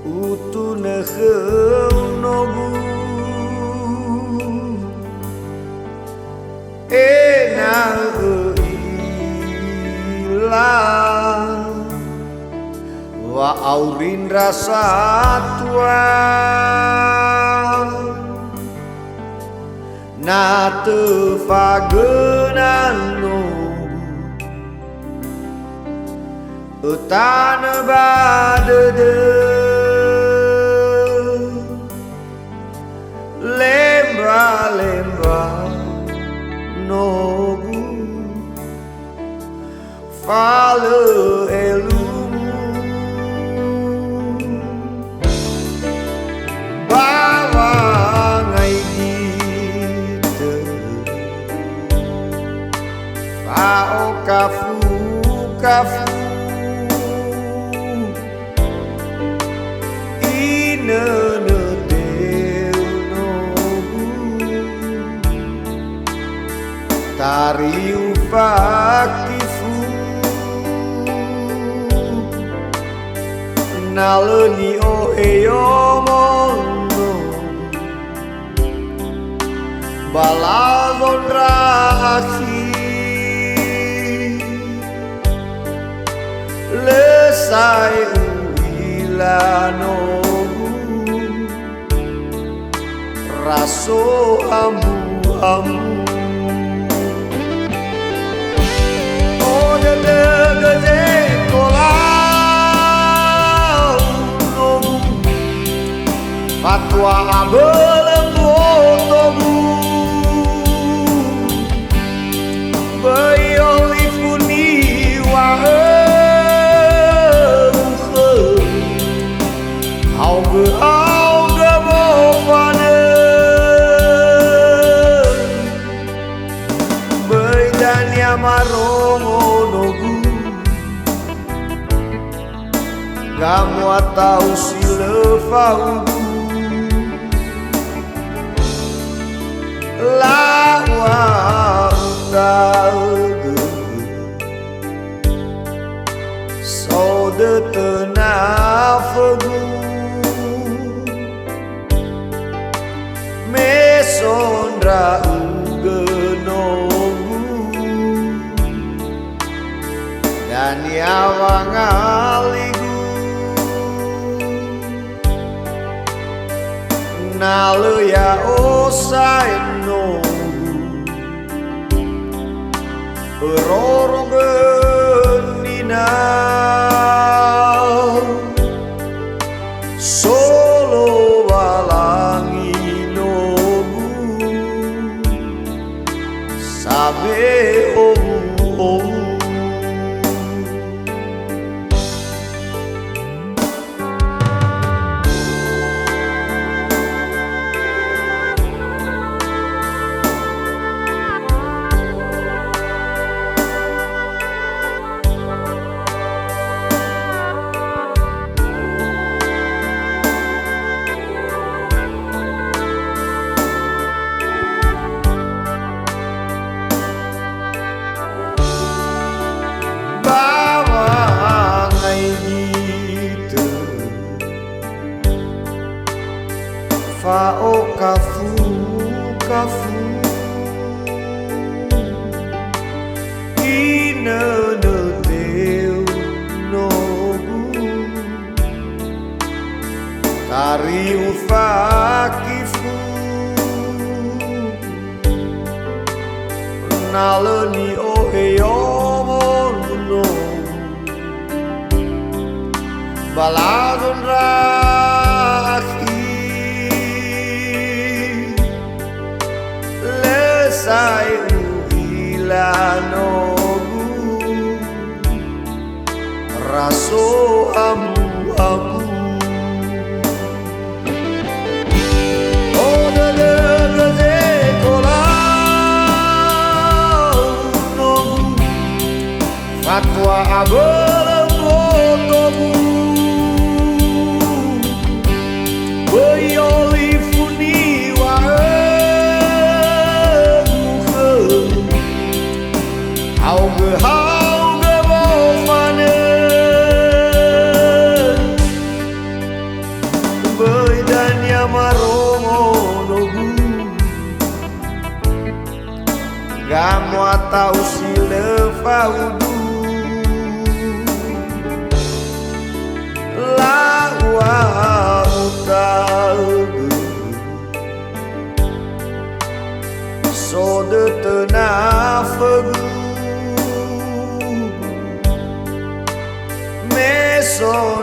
utunehem nogu enang ilang wa aurin rasa tua na tefagenan utan badede lembah-lembah nogu fale elumu bawangai gitu fao kafu kafu tari ufakifu naleni oheyomono balazon rahi lesai uilanogu raso amu-amu fatwa belenggu togu bayolifuni waheruhe auge bofane beidania marongo nogu kamu atau silefaugu lawa undalge sode tenafegu mesondra ugenogu dan yawangaligu naleya osaino roro benina solo walangi nogu sabe omu fao kafu kafu ina no teu nogu tari ufakifu naleni oheyomono baladon sai uilanogu raso amu-amu odele gaze kolau nogu fatwa abelenggo togu bayolifuni auge bofane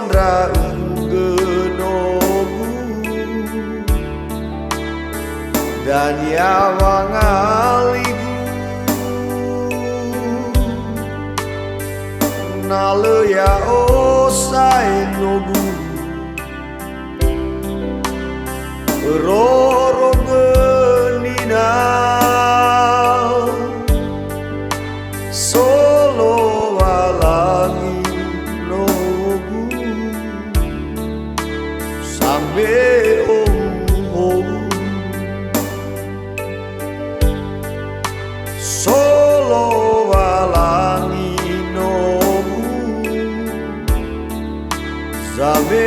sondra genogu dan yawang aligu nale ya osai nogu roro genina solo walangi nogu sambe solo walangi nogu sambe